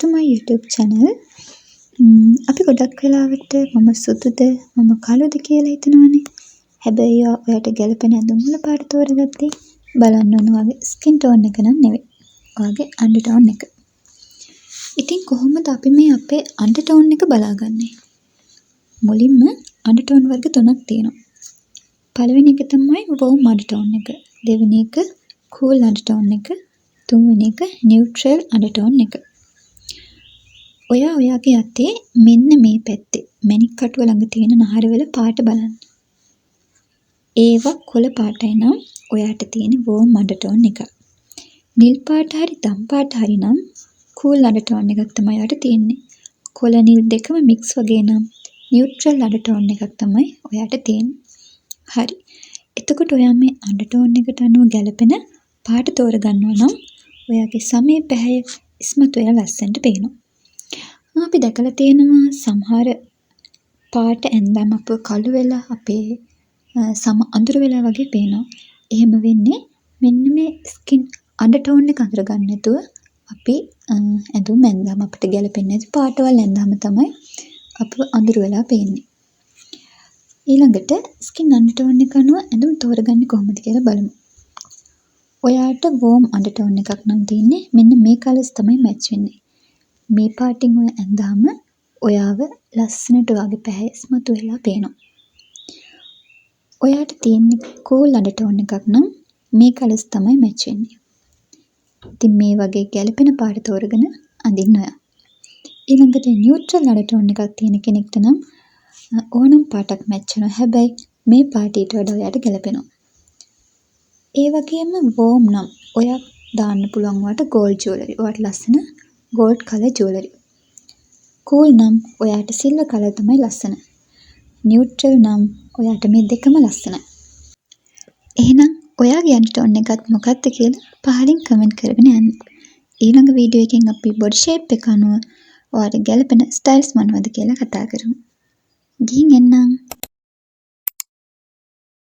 to my YouTube channel. අපි ගොඩක් වෙලාවට මම සුදුද මම කළුද කියලා හිතනවානේ. හැබැයි ඔයාට ගැළපෙන ඇඳුම් වල පාට තෝරගත්තේ බලන්න ඕන වගේ ස්කින් ටෝන් එක නම් නෙවෙයි. ඔයාගේ අන්ඩර් ටෝන් එක. ඉතින් කොහොමද අපි මේ අපේ අන්ඩර් ටෝන් එක බලාගන්නේ? මුලින්ම අන්ඩර් ටෝන් වර්ග තුනක් තියෙනවා. පළවෙනි එක තමයි වෝම් අන්ඩර් ටෝන් එක. දෙවෙනි එක කූල් අන්ඩර් ටෝන් එක. තුන්වෙනි එක නියුට්‍රල් අන්ඩර් ටෝන් එක. ඔයාගේ අතේ මෙන්න මේ පැත්තේ මැණික් කටුව ළඟ තියෙන නහරවල පාට බලන්න. ඒවා කොළ පාටයි නම් ඔයාට තියෙන වෝම් අන්ඩර් ටෝන් එක. නිල් පාට හරි දම් පාට හරි නම් කූල් අන්ඩර් ටෝන් එකක් තමයි ඔයාට තියෙන්නේ. කොළ නිල් දෙකම මික්ස් වගේ නම් නියුට්‍රල් අන්ඩර් ටෝන් එකක් තමයි ඔයාට තියෙන්නේ. හරි. එතකොට ඔයා මේ අන්ඩර් ටෝන් එකට අනුව ගැළපෙන පාට තෝරගන්නවා නම් ඔයාගේ සමේ පැහැය ඉස්මතු වෙලා ලස්සනට පේනවා. අපි දැකලා තියෙනවා සමහර පාට ඇඳන් අපව කළු වෙලා අපේ සම අඳුර වෙලා වගේ පේනවා. එහෙම වෙන්නේ මෙන්න මේ ස්කින් අන්ඩර් ටෝන් එක අඳුර ගන්න නැතුව අපි ඇඳුම් ඇඳාම අපිට ගැළපෙන්නේ නැති පාටවල් ඇඳාම තමයි අපව අඳුර වෙලා පේන්නේ. ඊළඟට ස්කින් අන්ඩර් ටෝන් එක අනුව ඇඳුම් තෝරගන්නේ කොහොමද කියලා බලමු. ඔයාට වෝම් අන්ඩර් ටෝන් එකක් නම් තියෙන්නේ මෙන්න මේ කලර්ස් තමයි මැච් වෙන්නේ. මේ පාටින් ඔය ඇඳාම ඔයාව ලස්සනට ඔයාගේ පැහැ ඉස්මතු වෙලා පේනවා. ඔයාට තියෙන්නේ කූල් අන්ඩර් ටෝන් එකක් නම් මේ කලර්ස් තමයි මැච් වෙන්නේ. ඉතින් මේ වගේ ගැළපෙන පාට තෝරගෙන අඳින්න ඔයා. ඊළඟට නියුට්‍රල් අන්ඩර් ටෝන් එකක් තියෙන කෙනෙක්ට නම් ඕනම් පාටක් මැච් වෙනවා. හැබැයි මේ පාට ඊට වඩා ඔයාට ගැළපෙනවා. ඒ වගේම වෝම් නම් ඔයා දාන්න පුළුවන් වට ගෝල්ඩ් ජුවලරි. ඔයාට ලස්සන ගෝල්ඩ් කලර් ජුවලරි. කූල් නම් ඔයාට සිල්වර් කලර් තමයි ලස්සන. නියුට්‍රල් නම් ඔයාට මේ දෙකම ලස්සනයි. එහෙනම් ඔයාගේ අන්ඩර් ටෝන් එකත් මොකක්ද කියලා පහලින් කමෙන්ට් කරගෙන යන්න. ඊළඟ වීඩියෝ එකෙන් අපි බොඩි ෂේප් එක අනුව ඔයාට ගැළපෙන ස්ටයිල්ස් මොනවද කියලා කතා කරමු. ගිහින් එන්නම්.